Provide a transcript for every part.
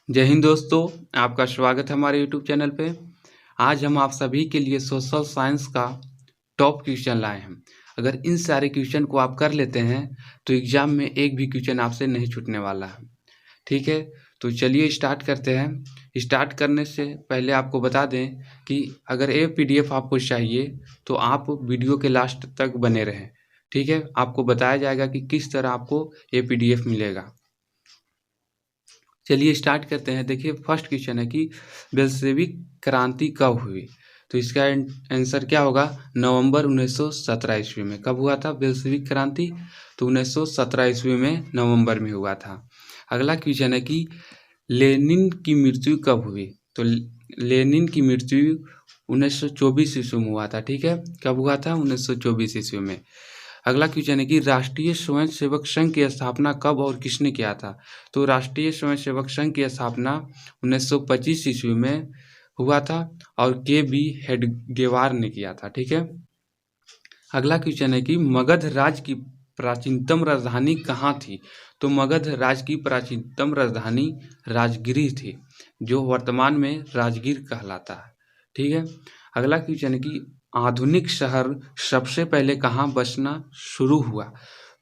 जय हिंद दोस्तों, आपका स्वागत है हमारे यूट्यूब चैनल पे। आज हम आप सभी के लिए सोशल साइंस का टॉप क्वेश्चन लाए हैं। अगर इन सारे क्वेश्चन को आप कर लेते हैं तो एग्जाम में एक भी क्वेश्चन आपसे नहीं छूटने वाला है। ठीक है, तो चलिए स्टार्ट करते हैं। स्टार्ट करने से पहले आपको बता दें कि अगर ये पीडीएफ आपको चाहिए तो आप वीडियो के लास्ट तक बने रहें। ठीक है, आपको बताया जाएगा कि किस तरह आपको ये पीडीएफ मिलेगा। चलिए स्टार्ट करते हैं। देखिए फर्स्ट क्वेश्चन है कि बेल्शेविक क्रांति कब हुई। तो इसका आंसर क्या होगा? नवंबर 1917 ईस्वी में। कब हुआ था बेल्शेविक क्रांति? तो 1917 ईस्वी में नवंबर में हुआ था। अगला क्वेश्चन है कि लेनिन की मृत्यु कब हुई। तो लेनिन की मृत्यु 1924 ईस्वी में हुआ था। ठीक है, कब हुआ था? 1924 ईस्वी में। अगला क्वेश्चन है कि राष्ट्रीय स्वयंसेवक संघ की स्थापना कब और किसने किया था। तो राष्ट्रीय स्वयंसेवक संघ की स्थापना 1925 ईस्वी में हुआ था और के.बी. हेडगेवार ने किया था। ठीक है, अगला क्वेश्चन है कि मगध राज्य की प्राचीनतम राजधानी कहाँ थी। तो मगध राज्य की प्राचीनतम राजधानी राजगिरी थी, जो वर्तमान में राजगीर कहलाता है। ठीक है, अगला क्वेश्चन है कि आधुनिक शहर सबसे पहले कहाँ बसना शुरू हुआ।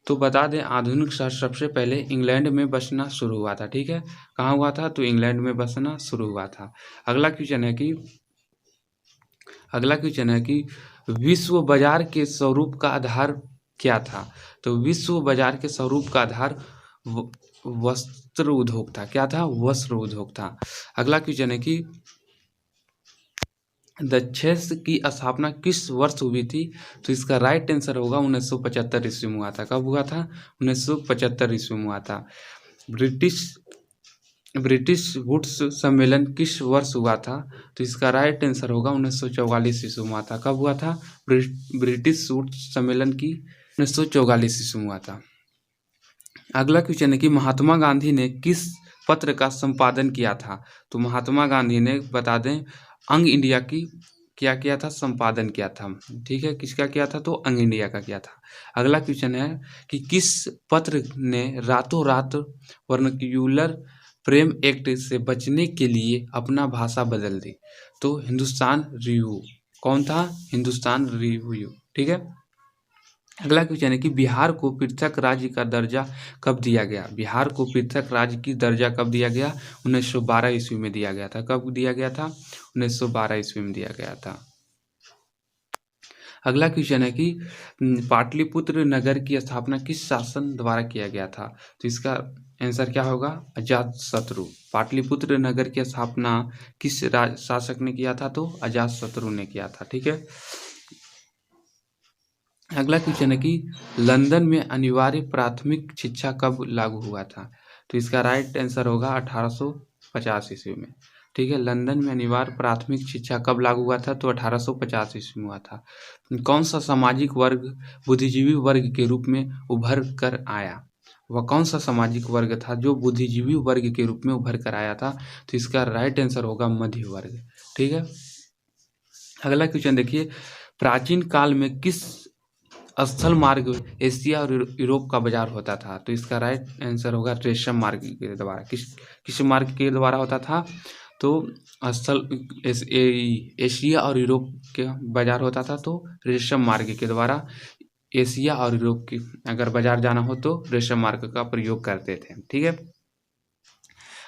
तो बता दें आधुनिक शहर सबसे पहले इंग्लैंड में बसना शुरू हुआ था। ठीक है, कहाँ हुआ था? तो इंग्लैंड में बसना शुरू हुआ था। अगला क्वेश्चन है कि विश्व बाजार के स्वरूप का आधार क्या था। तो विश्व बाजार के स्वरूप का आधार वस्त्र उद्योग था। क्या था? वस्त्र उद्योग था। अगला क्वेश्चन है कि दक्षेस की स्थापना किस वर्ष हुई थी। तो इसका राइट आंसर होगा 1975 ईस्वी में हुआ था। कब हुआ था? 1975 ईस्वी में हुआ था। ब्रिटिश वुड्स सम्मेलन किस वर्ष हुआ था। तो इसका राइट आंसर होगा 1944 ईस्वी में हुआ था। कब हुआ था? ब्रिटिश वुड्स सम्मेलन की 1944 ईस्वी में हुआ था। अगला क्वेश्चन है कि महात्मा गांधी ने किस पत्र का संपादन किया था। तो महात्मा गांधी ने, बता दें, अंग इंडिया की क्या किया था? संपादन किया था। ठीक है, किसका किया था? तो अंग इंडिया का किया था। अगला क्वेश्चन है कि किस पत्र ने रातों रात वर्नाक्यूलर प्रेम एक्ट से बचने के लिए अपना भाषा बदल दी। तो हिंदुस्तान रिव्यू। कौन था? हिंदुस्तान रिव्यू। ठीक है, अगला क्वेश्चन है कि बिहार को पृथक राज्य का दर्जा कब दिया गया। बिहार को पृथक राज्य की दर्जा कब दिया गया? 1912 ईस्वी में दिया गया था। कब दिया गया था? 1912 ईस्वी में दिया गया था। अगला क्वेश्चन है कि पाटलिपुत्र नगर की स्थापना किस शासन द्वारा किया गया था। तो इसका आंसर क्या होगा? अजातशत्रु। पाटलिपुत्र नगर की स्थापना किस शासक ने किया था? तो अजातशत्रु ने किया था। ठीक है, अगला क्वेश्चन है कि लंदन में अनिवार्य प्राथमिक शिक्षा कब लागू हुआ था। तो इसका राइट आंसर होगा 1850 ईस्वी में। ठीक है, लंदन में अनिवार्य प्राथमिक शिक्षा कब लागू हुआ था? तो 1850 ईस्वी में हुआ था। कौन सा सामाजिक वर्ग बुद्धिजीवी वर्ग के रूप में उभर कर आया। वह कौन सा सामाजिक वर्ग था जो बुद्धिजीवी वर्ग के रूप में उभर कर आया था। तो इसका राइट आंसर होगा मध्य वर्ग। ठीक है, अगला क्वेश्चन देखिए, प्राचीन काल में किस स्थल मार्ग एशिया और यूरोप का बाजार होता था। तो इसका राइट आंसर होगा रेशम मार्ग के द्वारा। किस मार्ग के द्वारा होता था? तो स्थल एशिया और यूरोप के बाजार होता था। तो रेशम मार्ग के द्वारा एशिया और यूरोप की अगर बाजार जाना हो तो रेशम मार्ग का प्रयोग करते थे। ठीक है,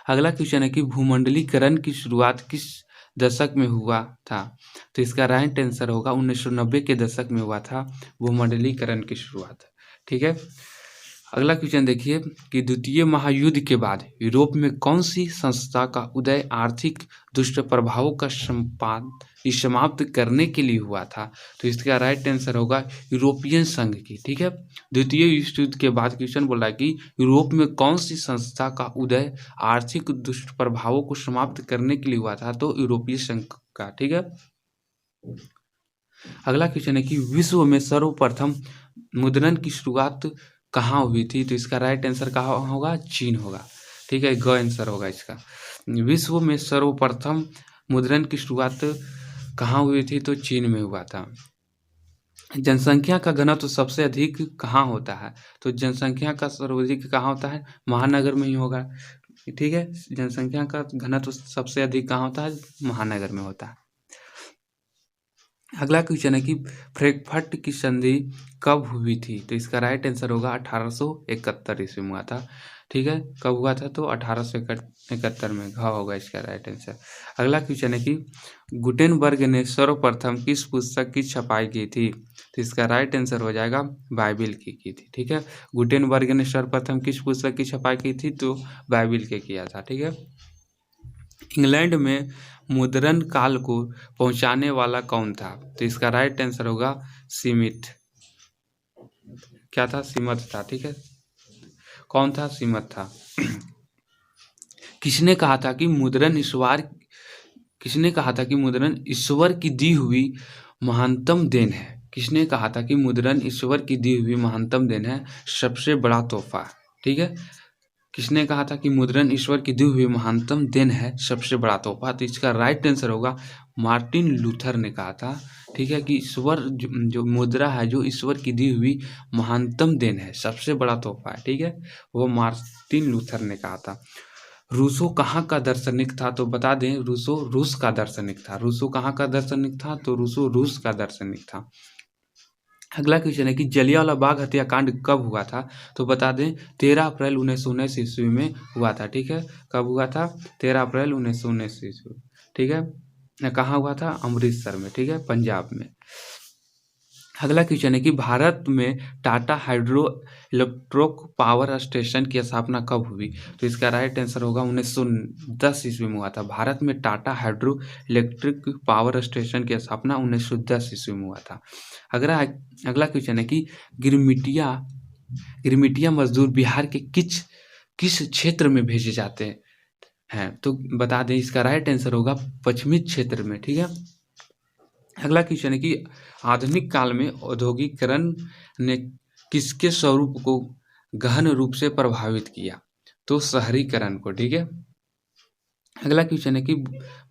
अगला क्वेश्चन है कि भूमंडलीकरण की शुरुआत किस दशक में हुआ था। तो इसका राइट आंसर होगा 1990 के दशक में हुआ था भूमंडलीकरण की शुरुआत। ठीक है, अगला क्वेश्चन देखिए कि द्वितीय महायुद्ध के बाद यूरोप में कौन सी संस्था का उदय आर्थिक दुष्प्रभावों का समाप्त करने के लिए हुआ था। तो इसका राइट आंसर होगा यूरोपियन संघ की। ठीक है, द्वितीय विश्व युद्ध के बाद क्वेश्चन बोला कि यूरोप में कौन सी संस्था का उदय आर्थिक दुष्प्रभावों को समाप्त करने के लिए हुआ था। तो यूरोपीय संघ का। ठीक है, अगला क्वेश्चन है कि विश्व में सर्वप्रथम मुद्रण की शुरुआत कहाँ हुई थी। तो इसका राइट आंसर कहाँ होगा? चीन होगा। ठीक है, ग आंसर होगा इसका। विश्व में सर्वप्रथम मुद्रण की शुरुआत कहाँ हुई थी। तो चीन में हुआ था। जनसंख्या का घनत्व सबसे अधिक कहाँ होता है। तो जनसंख्या का सर्वाधिक कहाँ होता है? महानगर में ही होगा। ठीक है, जनसंख्या का घनत्व सबसे अधिक कहाँ होता है? महानगर में होता है। अगला क्वेश्चन है कि फ्रैंकफर्ट की संधि कब हुई थी? तो इसका राइट आंसर होगा 1871 ईस्वी में हुआ था। ठीक है, कब हुआ था? तो 1871 में। घ होगा इसका राइट आंसर। अगला क्वेश्चन है कि गुटेनबर्ग ने सर्वप्रथम किस पुस्तक की छपाई की थी? तो इसका राइट आंसर हो जाएगा बाइबिल की थी। ठीक है, गुटेनबर्ग ने सर्वप्रथम किस पुस्तक की छपाई की थी? तो बाइबिल के किया था। ठीक है, इंग्लैंड में मुद्रण काल को पहुंचाने वाला कौन था? तो इसका राइट आंसर होगा सीमित। क्या था? सीमत था। ठीक है, कौन था? सीमत था। किसने कहा था कि मुद्रण ईश्वर की दी हुई महानतम देन है? किसने कहा था कि मुद्रण ईश्वर की दी हुई महानतम देन है, सबसे बड़ा तोहफा? ठीक है, किसने कहा था कि मुद्रण ईश्वर की दी हुई महानतम देन है, सबसे बड़ा तोहफा? तो इसका राइट आंसर होगा मार्टिन लूथर ने कहा था। ठीक है, कि ईश्वर जो मुद्रा है, जो ईश्वर की दी हुई महानतम देन है, सबसे बड़ा तोहफा है। ठीक है, वो मार्टिन लूथर ने कहा था। रूसो कहाँ का दार्शनिक था? तो बता दें, रूसो रूस का दार्शनिक था। रूसो कहाँ का दार्शनिक था? तो रूसो रूस का दार्शनिक था। अगला क्वेश्चन है कि जलियांवाला बाग हत्याकांड कब हुआ था? तो बता दें 13 अप्रैल 1919 ईस्वी में हुआ था। ठीक है, कब हुआ था? 13 अप्रैल 1919 ईस्वी। ठीक है, कहाँ हुआ था? अमृतसर में। ठीक है, पंजाब में। अगला क्वेश्चन है कि भारत में Tata hydro electric power station की स्थापना कब हुई? तो इसका राइट आंसर होगा 1910 ईस्वी में हुआ था। भारत में Tata hydro electric power station की स्थापना 1910 ईस्वी में हुआ था। अगला क्वेश्चन है कि गिरमिटिया मजदूर बिहार के किस क्षेत्र में भेजे जाते हैं? तो बता दें, इसका राइट आंसर होगा पश्चिमी क्षेत्र में। ठीक है, अगला क्वेश्चन है कि आधुनिक काल में औद्योगिकरण ने किसके स्वरूप को गहन रूप से प्रभावित किया? तो शहरीकरण को। ठीक है, अगला क्वेश्चन है कि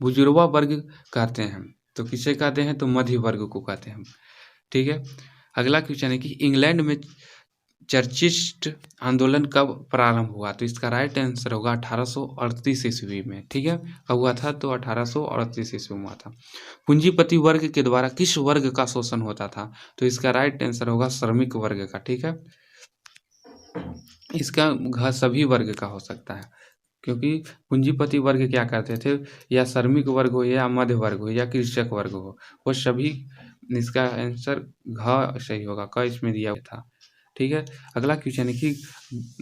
बुजुर्गा वर्ग कहते हैं, तो किसे कहते हैं? तो मध्य वर्ग को कहते हैं। ठीक है, अगला क्वेश्चन है कि इंग्लैंड में चर्चिस्ट आंदोलन कब प्रारंभ हुआ? तो इसका राइट आंसर होगा 1838 ईस्वी में। ठीक है, कब हुआ था? तो 1838 ईस्वी में हुआ था। पूंजीपति वर्ग के द्वारा किस वर्ग का शोषण होता था? तो इसका राइट आंसर होगा श्रमिक वर्ग का। ठीक है, इसका घ सभी वर्ग का हो सकता है, क्योंकि पूंजीपति वर्ग क्या करते थे? या श्रमिक वर्ग हो, या मध्य वर्ग हो, या कृषक वर्ग हो, वो सभी। इसका आंसर घ सही होगा, क इसमें दिया था। ठीक है, अगला क्वेश्चन है कि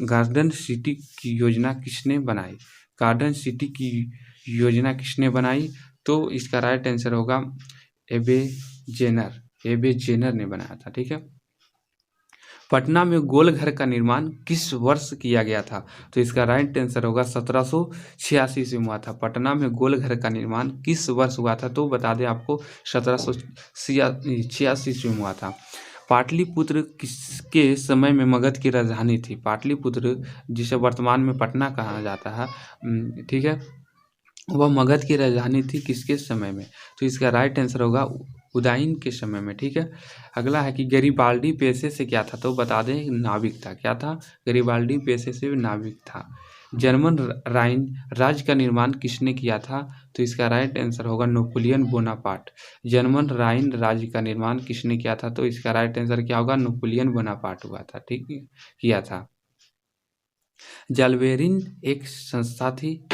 गार्डन सिटी की योजना किसने बनाई? गार्डन सिटी की योजना किसने बनाई? तो इसका राइट आंसर होगा एबे जेनर ने बनाया था। ठीक है, पटना में गोल घर का निर्माण किस वर्ष किया गया था? तो इसका राइट आंसर होगा 1786 ईस्वी में हुआ था। पटना में गोल घर का निर्माण किस वर्ष हुआ था? तो बता दें आपको 1786 ईस्वी में हुआ था। पाटलिपुत्र किसके समय में मगध की राजधानी थी? पाटलिपुत्र, जिसे वर्तमान में पटना कहा जाता है, ठीक है, वह मगध की राजधानी थी किसके समय में? तो इसका राइट आंसर होगा उदयन के समय में। ठीक है, अगला है कि गैरिबाल्डी पेशे से क्या था? तो बता दें, नाविक था। क्या था? गैरिबाल्डी पेशे से नाविक था। जर्मन राइन राज्य का निर्माण किसने किया था? तो इसका राइट आंसर होगा नेपोलियन बोनापार्ट। जर्मन राइन राज्य का निर्माण किसने किया था? तो इसका राइट आंसर क्या होगा? नेपोलियन बोनापार्ट हुआ था। ठीक है, किया था। जलवेरिन एक संस्था थी,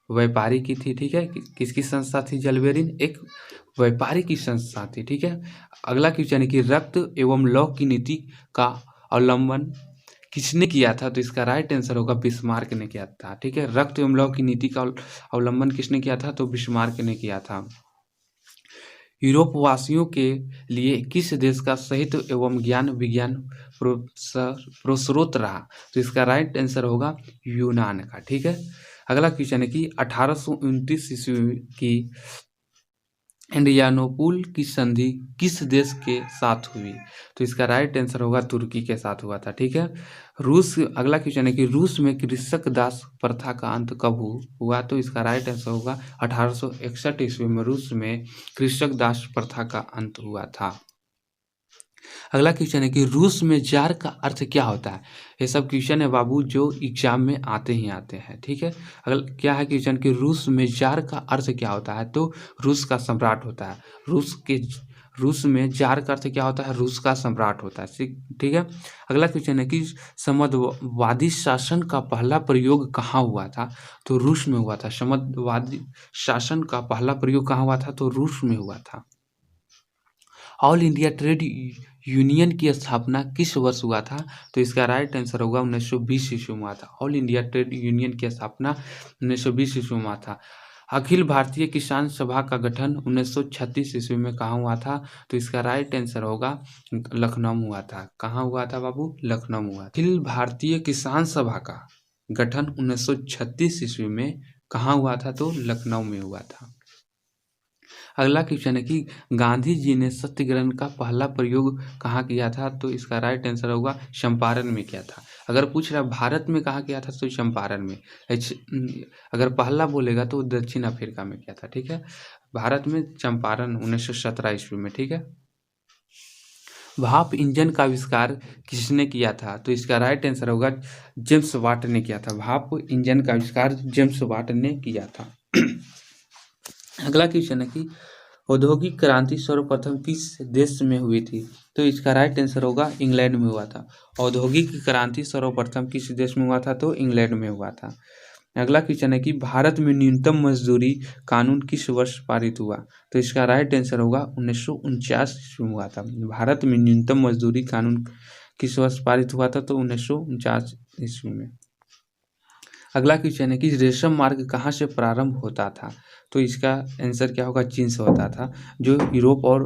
व्यापारी की थी। ठीक है, किसकी संस्था थी? जलवेरिन एक व्यापारी की संस्था थी। ठीक है, अगला क्वेश्चन है कि रक्त एवं लौ की नीति का अवलंबन किसने किया था? तो इसका राइट आंसर होगा बिस्मार्क ने किया था। ठीक है, रक्त एवं लौ की नीति का अवलंबन किसने किया था? तो बिस्मार्क ने किया था। यूरोप वासियों के लिए किस देश का साहित्य एवं ज्ञान विज्ञान प्रोस्रोत रहा? तो इसका राइट आंसर होगा यूनान का। ठीक है, अगला क्वेश्चन है कि 1829 ईस्वी की एड्रियानोपुल की संधि किस देश के साथ हुई? तो इसका राइट आंसर होगा तुर्की के साथ हुआ था। ठीक है, अगला क्वेश्चन है कि रूस में कृषक दास प्रथा का अंत कब हुआ? तो इसका राइट आंसर होगा 1861 ईस्वी में रूस में कृषक दास प्रथा का अंत हुआ था। अगला क्वेश्चन है कि रूस में जार का अर्थ क्या होता है। ये सब क्वेश्चन है बाबू जो एग्जाम में आते ही आते हैं, ठीक है। अगला क्या है क्वेश्चन कि रूस में जार का अर्थ क्या होता है, तो रूस का सम्राट होता है। रूस में जार का अर्थ क्या होता है, रूस का सम्राट होता है, ठीक है। अगला क्वेश्चन है कि साम्यवादी शासन का पहला प्रयोग कहाँ हुआ था, तो रूस में हुआ था। साम्यवादी शासन का पहला प्रयोग कहाँ हुआ था, तो रूस में हुआ था। ऑल इंडिया ट्रेड यूनियन की स्थापना किस वर्ष हुआ था, तो इसका राइट आंसर होगा 1920 ईस्वी में हुआ था। ऑल इंडिया ट्रेड यूनियन की स्थापना 1920 ईस्वी में हुआ था। अखिल भारतीय किसान सभा का गठन 1936 ईस्वी में कहाँ हुआ था, तो इसका राइट आंसर होगा लखनऊ में हुआ था। कहाँ हुआ था बाबू, लखनऊ में हुआ। अखिल भारतीय किसान सभा का गठन 1936 ईस्वी में कहाँ हुआ था, तो लखनऊ में हुआ था। अगला क्वेश्चन है कि गांधी जी ने सत्याग्रह का पहला प्रयोग कहाँ किया था, तो इसका राइट आंसर होगा चंपारण में किया था। अगर पूछ रहा भारत में कहाँ किया था, तो चंपारण में। अगर पहला बोलेगा तो दक्षिण अफ्रीका में किया था, ठीक है। भारत में चंपारण 1917 ईस्वी में, ठीक है। भाप इंजन का आविष्कार किसने किया था, तो इसका राइट आंसर होगा जेम्स वाट ने किया था। भाप इंजन का आविष्कार जेम्स वाट ने किया था। अगला क्वेश्चन है कि औद्योगिक क्रांति सर्वप्रथम किस देश में हुई थी, तो इसका राइट आंसर होगा इंग्लैंड में हुआ था। औद्योगिक क्रांति सर्वप्रथम किस देश में हुआ था, तो इंग्लैंड में हुआ था। अगला क्वेश्चन है कि भारत में न्यूनतम मजदूरी कानून किस वर्ष पारित हुआ, तो इसका राइट आंसर होगा 1949 ईस्वी में हुआ था। भारत में न्यूनतम मजदूरी कानून किस वर्ष पारित हुआ था, तो 1949 ईस्वी में। अगला क्वेश्चन है कि रेशम मार्ग कहाँ से प्रारंभ होता था, तो इसका आंसर क्या होगा, चीन से होता था, जो यूरोप और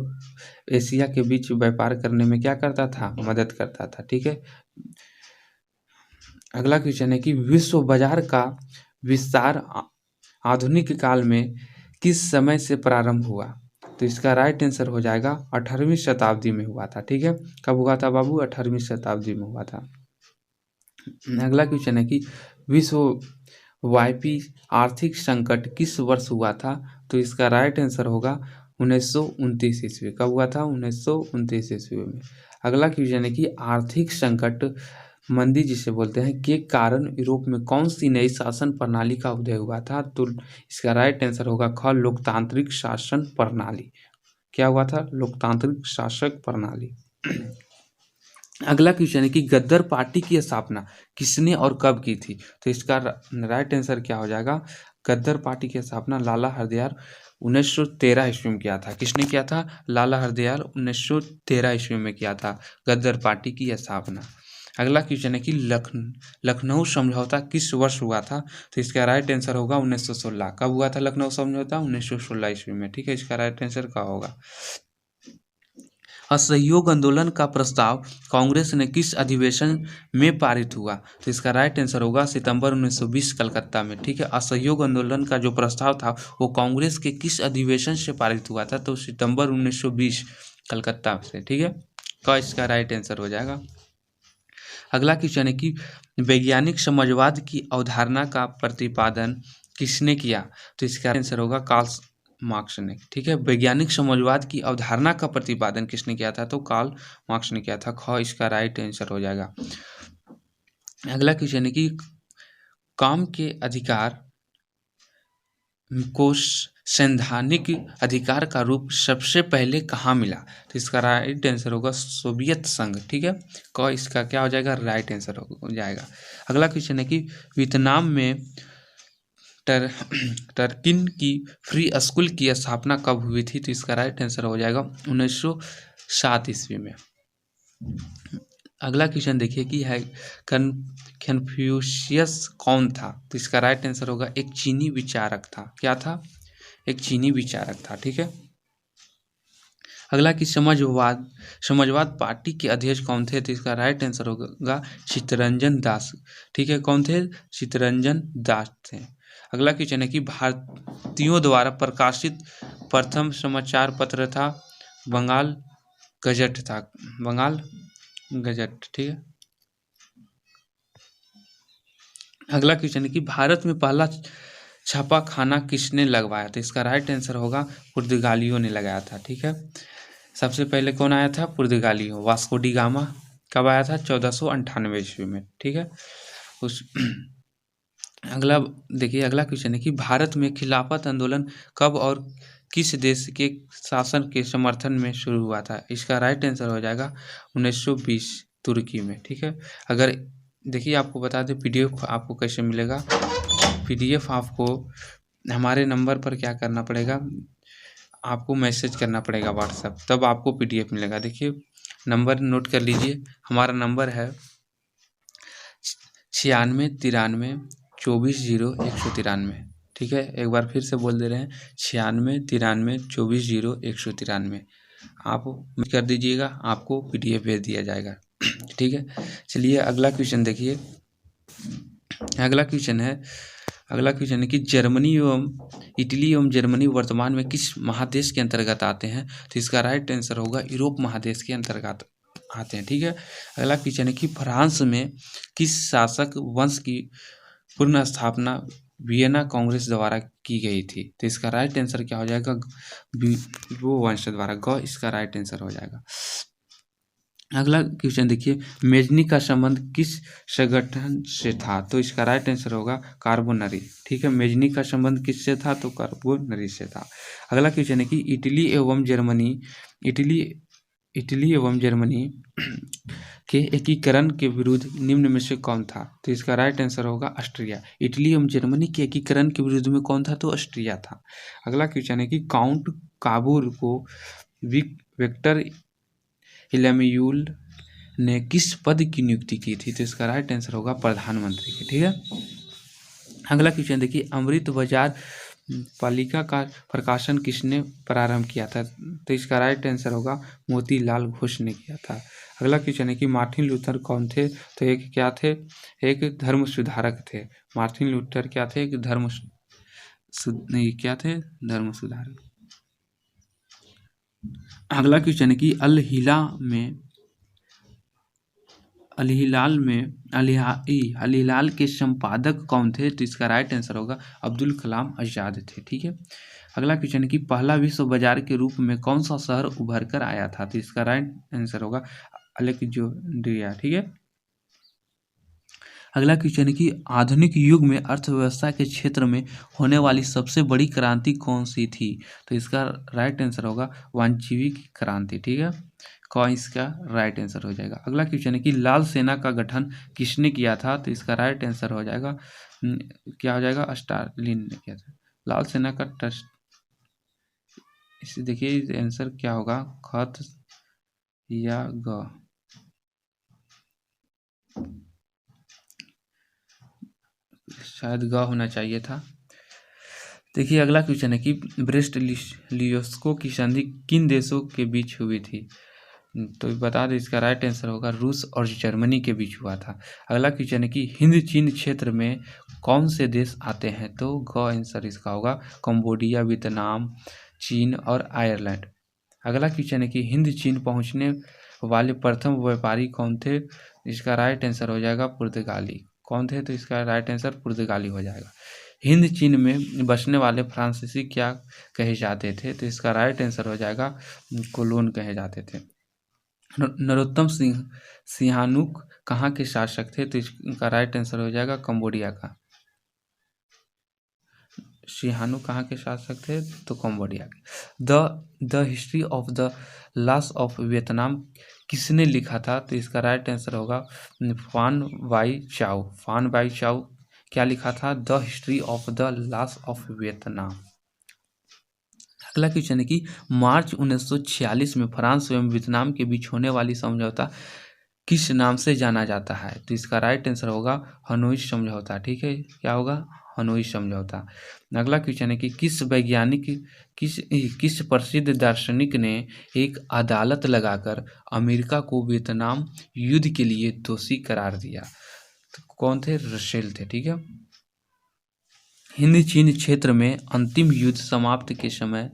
एशिया के बीच व्यापार करने में क्या करता था, मदद करता था, ठीक है। अगला क्वेश्चन है कि विश्व बाजार का विस्तार आधुनिक काल में किस समय से प्रारंभ हुआ, तो इसका राइट आंसर हो जाएगा 18वीं शताब्दी में हुआ था, ठीक है। कब हुआ था बाबू, 18वीं शताब्दी में हुआ था। अगला क्वेश्चन है कि विश्व व्यापी आर्थिक संकट किस वर्ष हुआ था, तो इसका राइट आंसर होगा 1929 ईस्वी। कब हुआ था, 1929 ईस्वी में। अगला क्वेश्चन है कि आर्थिक संकट मंदी जिसे बोलते हैं के कारण यूरोप में कौन सी नई शासन प्रणाली का उदय हुआ था, तो इसका राइट आंसर होगा ख लोकतांत्रिक शासन प्रणाली। क्या हुआ था, लोकतांत्रिक शासक प्रणाली। अगला क्वेश्चन है कि गद्दर पार्टी की स्थापना किसने और कब की थी, तो इसका राइट आंसर क्या हो जाएगा, गद्दर पार्टी की स्थापना लाला हरदयाल 1913 ईस्वी में किया था। किसने किया था, लाला हरदयाल 1913 ईस्वी में किया था गद्दर पार्टी की स्थापना। अगला क्वेश्चन है कि लखनऊ समझौता किस वर्ष हुआ था, तो इसका राइट आंसर होगा 1916। कब हुआ था लखनऊ समझौता, 1916 ईस्वी में, ठीक है। इसका राइट आंसर क्या होगा। असहयोग आंदोलन का प्रस्ताव कांग्रेस ने किस अधिवेशन में पारित हुआ, तो इसका राइट आंसर होगा सितंबर 1920 कलकत्ता में, ठीक है। असहयोग आंदोलन का जो प्रस्ताव था वो कांग्रेस के किस अधिवेशन से पारित हुआ था, तो सितंबर 1920 कलकत्ता से, ठीक है। का इसका राइट आंसर हो जाएगा। अगला क्वेश्चन है कि वैज्ञानिक समाजवाद की अवधारणा का प्रतिपादन किसने किया, तो इसका आंसर होगा कार्ल मार्क्स ने, ठीक है। वैज्ञानिक समाजवाद की अवधारणा का प्रतिपादन किसने किया था, तो कार्ल मार्क्स ने किया था। ख इसका राइट आंसर हो जाएगा। अगला क्वेश्चन है कि काम के अधिकार को संवैधानिक अधिकार का रूप सबसे पहले कहाँ मिला, तो इसका राइट आंसर होगा सोवियत संघ, ठीक है। क इसका क्या हो जाएगा, राइट आंसर हो जाएगा। अगला क्वेश्चन है कि वियतनाम में टर्किन की फ्री स्कूल की स्थापना कब हुई थी, तो इसका राइट आंसर हो जाएगा 1907 ईस्वी में। अगला क्वेश्चन देखिए कि है कन्फ्यूशियस कौन था, तो इसका राइट आंसर होगा एक चीनी विचारक था। क्या था, एक चीनी विचारक था, ठीक है। अगला कि समाजवाद पार्टी के अध्यक्ष कौन थे, तो इसका राइट आंसर होगा चित्तरंजन दास, ठीक है। कौन थे, चित्तरंजन दास थे। अगला क्वेश्चन है कि भारतीयों द्वारा प्रकाशित प्रथम समाचार पत्र था बंगाल गजट था, बंगाल गजट, ठीक है। अगला क्वेश्चन है कि भारत में पहला छापा खाना किसने लगवाया, तो इसका राइट आंसर होगा पुर्तगालियों ने लगाया था, ठीक है। सबसे पहले कौन आया था? पुर्तगाली वास्को डी गामा। कब आया था? 1498 ईस्वी में। ठीक है। उस अगला देखिए, अगला क्वेश्चन है कि भारत में खिलाफत आंदोलन कब और किस देश के शासन के समर्थन में शुरू हुआ था? इसका राइट आंसर हो जाएगा 1920 तुर्की में। ठीक है। अगर देखिए, आपको बता दें पीडीएफ आपको कैसे मिलेगा। पीडीएफ आपको हमारे नंबर पर क्या करना पड़ेगा, आपको मैसेज करना पड़ेगा व्हाट्सएप, तब आपको पीडीएफ मिलेगा। देखिए नंबर नोट कर लीजिए, हमारा नंबर है 96 93 24 0 193। ठीक है, एक बार फिर से बोल दे रहे हैं 96 93 24 0 193। आप कर दीजिएगा, आपको पीडीएफ भेज दिया जाएगा। ठीक है। चलिए अगला क्वेश्चन देखिए। अगला क्वेश्चन है कि जर्मनी एवं इटली एवं जर्मनी वर्तमान में किस महादेश के अंतर्गत आते हैं? तो इसका राइट आंसर होगा यूरोप महादेश के अंतर्गत आते हैं। ठीक है। अगला क्वेश्चन है कि फ्रांस में किस शासक वंश की पुनः स्थापना वियना कांग्रेस द्वारा की गई थी? तो इसका राइट आंसर क्या हो जाएगा? वो वंश द्वारा, इसका राइट आंसर हो जाएगा। अगला क्वेश्चन देखिए, मेजनी का संबंध किस संगठन से था? तो इसका राइट आंसर होगा कार्बोनरी। ठीक है, मेजनी का संबंध किससे था? तो कार्बोनरी से था। अगला क्वेश्चन है कि इटली एवं जर्मनी के एकीकरण के विरुद्ध निम्न में से कौन था? तो इसका राइट आंसर होगा ऑस्ट्रिया। इटली एवं जर्मनी के एकीकरण के विरुद्ध में कौन था? तो ऑस्ट्रिया था। अगला क्वेश्चन है कि काउंट काबूर को विक्टर इलैम्यूल ने किस पद की नियुक्ति की थी? तो इसका राइट आंसर होगा प्रधानमंत्री की। ठीक है। अगला क्वेश्चन देखिए, अमृत बाजार पालिका का प्रकाशन किसने प्रारंभ किया था? तो इसका राइट आंसर होगा मोतीलाल घोष ने किया था। अगला क्वेश्चन है कि मार्टिन लूथर कौन थे? तो एक क्या थे? एक धर्म सुधारक थे। मार्टिन लूथर क्या थे? एक धर्म सुधारक। अगला क्वेश्चन है कि अल हिलाल के संपादक कौन थे? तो इसका राइट आंसर होगा अब्दुल कलाम आजाद थे। ठीक है। अगला क्वेश्चन है कि पहला विश्व बाजार के रूप में कौन सा शहर उभर कर आया था? तो इसका राइट आंसर होगा अलेक्जेंड्रिया। ठीक है। अगला क्वेश्चन है कि आधुनिक युग में अर्थव्यवस्था के क्षेत्र में होने वाली सबसे बड़ी क्रांति कौन सी थी? तो इसका राइट आंसर होगा वाणिज्यिक क्रांति। ठीक है, कौन इसका राइट आंसर हो जाएगा। अगला क्वेश्चन है कि लाल सेना का गठन किसने किया था? तो इसका राइट आंसर हो जाएगा क्या हो जाएगा? स्टालिन ने किया था। लाल सेना का ट्रस्ट, इसे देखिए आंसर क्या होगा, खत या ग? शायद ग होना चाहिए था। देखिए अगला क्वेश्चन है कि ब्रेस्ट लियोस्को की संधि किन देशों के बीच हुई थी? तो बता दें, इसका राइट आंसर होगा रूस और जर्मनी के बीच हुआ था। अगला क्वेश्चन है कि हिंद चीन क्षेत्र में कौन से देश आते हैं? तो ग आंसर इसका होगा कंबोडिया, वियतनाम, चीन और आयरलैंड। अगला क्वेश्चन है कि हिंद चीन पहुंचने वाले प्रथम व्यापारी कौन थे? इसका राइट आंसर हो जाएगा पुर्तगाली। कौन थे? तो इसका राइट आंसर पुर्तगाली हो जाएगा। हिंद चीन में बसने वाले फ्रांसीसी क्या कहे जाते थे? तो इसका राइट आंसर हो जाएगा कोलोन कहे जाते थे। नरोत्तम सिंहानुक कहाँ के शासक थे? तो इसका राइट आंसर हो जाएगा कंबोडिया का। सिंहानुक कहाँ के शासक थे? तो कंबोडिया के। The history of the loss of Vietnam किसने लिखा था? तो इसका राइट आंसर होगा फान बाई चाओ। क्या लिखा था? The history of the loss of Vietnam. अगला क्वेश्चन है कि मार्च 1946 में फ्रांस एवं वियतनाम के बीच होने वाली समझौता किस नाम से जाना जाता है? तो इसका राइट आंसर होगा हनोई समझौता। ठीक है, क्या होगा? हनोई समझौता। अगला क्वेश्चन है कि किस प्रसिद्ध दार्शनिक ने एक अदालत लगाकर अमेरिका को वियतनाम युद्ध के लिए दोषी करार दिया? तो कौन थे? रसेल थे। ठीक है। हिंद चीन क्षेत्र में अंतिम युद्ध समाप्ति के समय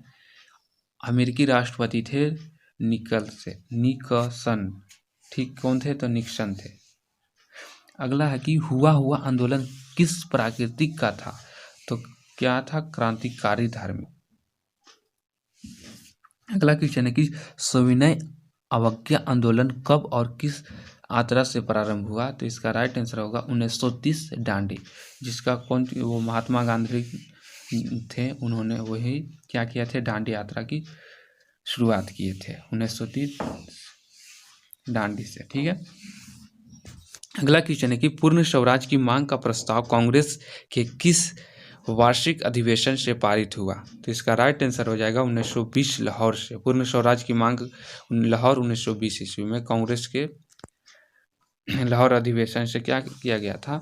अमेरिकी राष्ट्रपति थे निक्सन। ठीक, कौन थे? तो निक्सन थे। अगला है कि हुआ आंदोलन किस प्राकृतिक का था? तो क्या था? क्रांतिकारी धार्मिक। अगला क्वेश्चन है कि सविनय अवज्ञा आंदोलन कब और किस आतरा से प्रारंभ हुआ? तो इसका राइट आंसर होगा 1930 दांडी, जिसका कौन वो महात्मा गांधी थे, उन्होंने वही क्या किया थे, दांडी यात्रा की शुरुआत किए थे 1930 दांडी से। ठीक है, अगला क्वेश्चन है कि पूर्ण स्वराज की मांग का प्रस्ताव कांग्रेस के किस वार्षिक अधिवेशन से पारित हुआ? तो इसका राइट आंसर हो जाएगा 1920 लाहौर से। पूर्ण स्वराज की मांग लाहौर 1920 ईस्वी में कांग्रेस के लाहौर अधिवेशन से क्या किया गया था,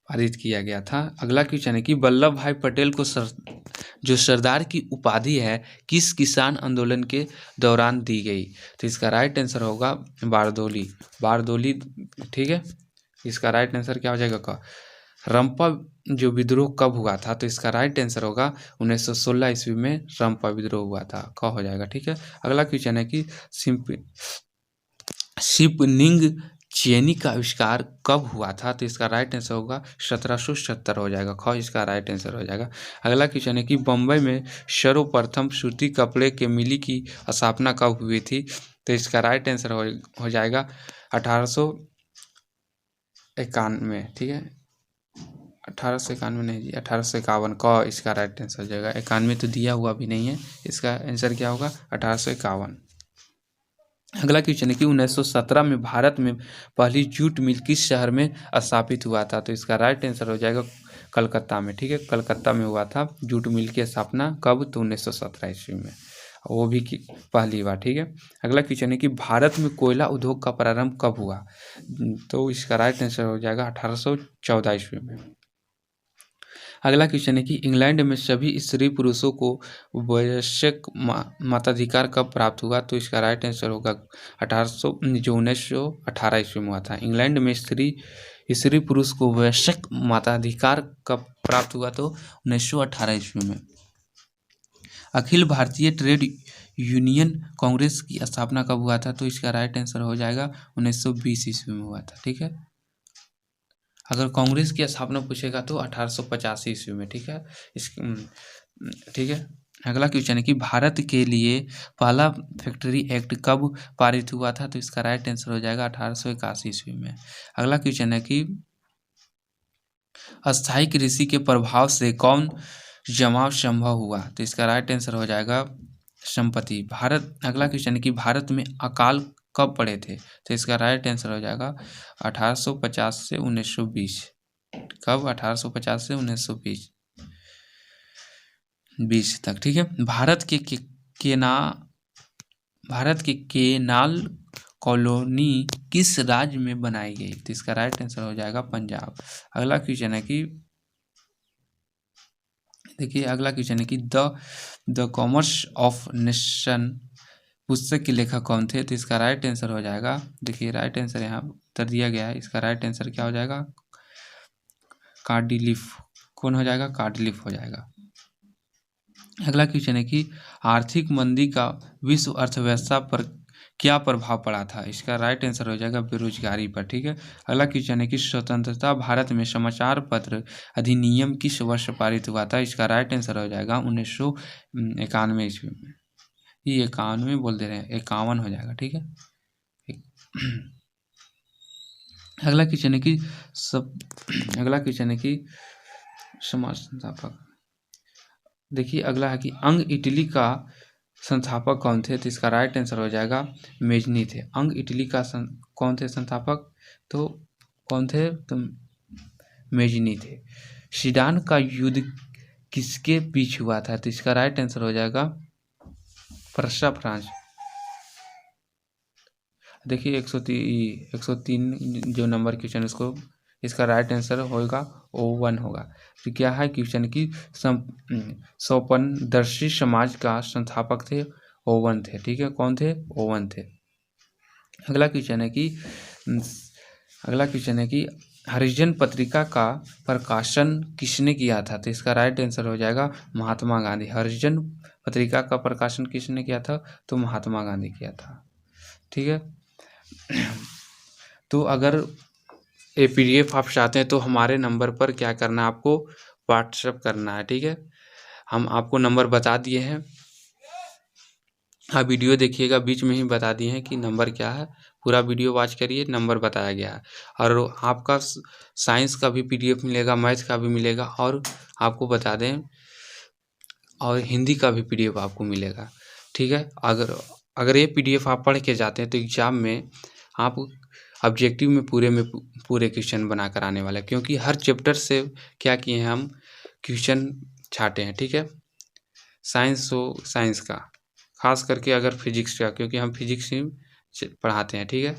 पारित किया गया था। अगला क्वेश्चन है कि वल्लभ भाई पटेल को जो सरदार की उपाधि है किस किसान आंदोलन के दौरान दी गई? तो इसका राइट आंसर होगा बारदोली, बारदोली। ठीक है, इसका राइट आंसर क्या हो जाएगा का रंपा जो विद्रोह कब हुआ था? तो इसका राइट आंसर होगा 1916 ईस्वी में रंपा विद्रोह हुआ था, कब हो जाएगा। ठीक है, अगला क्वेश्चन है कि शिपनिंग चेनी का आविष्कार कब हुआ था? तो इसका राइट आंसर होगा 1770 हो जाएगा, ख इसका राइट आंसर हो जाएगा। अगला क्वेश्चन है कि बम्बई में सर्वप्रथम सूती कपड़े के मिली की स्थापना कब हुई थी? तो इसका राइट आंसर हो जाएगा 1891। ठीक है, 1891 नहीं जी, 1851 का इसका राइट आंसर हो जाएगा। 91 तो दिया हुआ भी नहीं है, इसका आंसर क्या होगा 1851। अगला क्वेश्चन है कि 1917 में भारत में पहली जूट मिल किस शहर में स्थापित हुआ था? तो इसका राइट आंसर हो जाएगा कलकत्ता में। ठीक है, कलकत्ता में हुआ था जूट मिल की स्थापना, कब? तो 1917 ईस्वी में, वो भी पहली बार। ठीक है, अगला क्वेश्चन है कि भारत में कोयला उद्योग का प्रारंभ कब हुआ? तो इसका राइट आंसर हो जाएगा 1814 ईस्वी में। अगला क्वेश्चन है कि इंग्लैंड में सभी स्त्री पुरुषों को वयस्क मताधिकार कब प्राप्त हुआ? तो इसका राइट आंसर होगा 1918 ईस्वी में हुआ था। इंग्लैंड में स्त्री पुरुष को वयस्क मताधिकार कब प्राप्त हुआ? तो 1918 ईस्वी में। अखिल भारतीय ट्रेड यूनियन कांग्रेस की स्थापना कब हुआ था? तो इसका राइट आंसर हो जाएगा 1920 ईस्वी में हुआ था। ठीक है, अगर कांग्रेस की स्थापना पूछेगा तो 1885 ईस्वी में। ठीक है, ठीक है, अगला क्वेश्चन है कि भारत के लिए पहला फैक्ट्री एक्ट कब पारित हुआ था? तो इसका राइट आंसर हो जाएगा 1881 ईस्वी में। अगला क्वेश्चन है कि अस्थायी कृषि के प्रभाव से कौन जमाव संभव हुआ? तो इसका राइट आंसर हो जाएगा संपत्ति। अगला क्वेश्चन है कि भारत में अकाल कब पड़े थे? तो इसका राइट आंसर हो जाएगा 1850 से 1920। कब? 1850 से 1920 तक। ठीक है, भारत के केनाल कॉलोनी किस राज्य में बनाई गई? तो इसका राइट आंसर हो जाएगा पंजाब। अगला क्वेश्चन है कि देखिए, अगला क्वेश्चन है कि द कॉमर्स ऑफ नेशन पुस्तक के लेखक कौन थे? तो इसका राइट आंसर हो जाएगा, देखिए राइट आंसर यहाँ उत्तर दिया गया है, इसका राइट आंसर क्या हो जाएगा कार्डिलिफ। कौन हो जाएगा? कार्डिलिफ हो जाएगा। अगला क्वेश्चन है कि आर्थिक मंदी का विश्व अर्थव्यवस्था पर क्या प्रभाव पड़ा था? इसका राइट आंसर हो जाएगा बेरोजगारी पर। ठीक है, अगला क्वेश्चन है कि स्वतंत्रता भारत में समाचार पत्र अधिनियम किस वर्ष पारित हुआ था? इसका राइट आंसर हो जाएगा 1991 ईस्वी में। ये 91 बोल दे रहे हैं, 51 हो जाएगा। ठीक है, अगला क्वेश्चन है कि समाज संस्थापक। देखिए, अगला है कि अंग इटली का संस्थापक कौन थे? तो इसका राइट आंसर हो जाएगा मेजनी थे। अंग इटली का कौन थे संस्थापक? तो कौन थे? तो मेजनी थे। सीडान का युद्ध किसके बीच हुआ था? तो इसका राइट आंसर हो जाएगा प्रशा फ्रांस। देखिए 103 जो नंबर क्वेश्चन इसको, इसका राइट आंसर होगा O1 होगा। तो क्या है क्वेश्चन की स्वपनदर्शी समाज का संस्थापक थे O1 थे। ठीक है, कौन थे? O1 थे। अगला क्वेश्चन है कि हरिजन पत्रिका का प्रकाशन किसने किया था? तो इसका राइट आंसर हो जाएगा महात्मा गांधी। हरिजन पत्रिका का प्रकाशन किसने किया था? तो महात्मा गांधी किया था। ठीक है, तो अगर ये PDF आप चाहते हैं तो हमारे नंबर पर क्या करना है, आपको व्हाट्सएप करना है। ठीक है, हम आपको नंबर बता दिए हैं, आप वीडियो देखिएगा, बीच में ही बता दिए हैं कि नंबर क्या है। पूरा वीडियो वॉच करिए, नंबर बताया गया है। और आपका साइंस का भी PDF मिलेगा, मैथ का भी मिलेगा, और आपको बता दें और हिंदी का भी PDF आपको मिलेगा। ठीक है, अगर ये PDF आप पढ़ के जाते हैं तो एग्ज़ाम में आप ऑब्जेक्टिव में पूरे क्वेश्चन बना कर आने वाला है, क्योंकि हर चैप्टर से क्या किए हैं हम, क्वेश्चन छाटे हैं। ठीक है, साइंस हो साइंस का, खास करके अगर फिजिक्स का, क्योंकि हम फिजिक्स ही पढ़ाते हैं। ठीक है,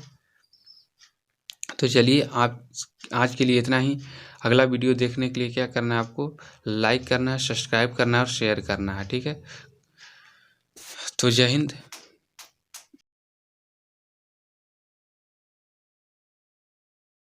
तो चलिए आप आज के लिए इतना ही। अगला वीडियो देखने के लिए क्या करना है, आपको लाइक करना है, सब्सक्राइब करना है और शेयर करना है। ठीक है, तो जय हिंद।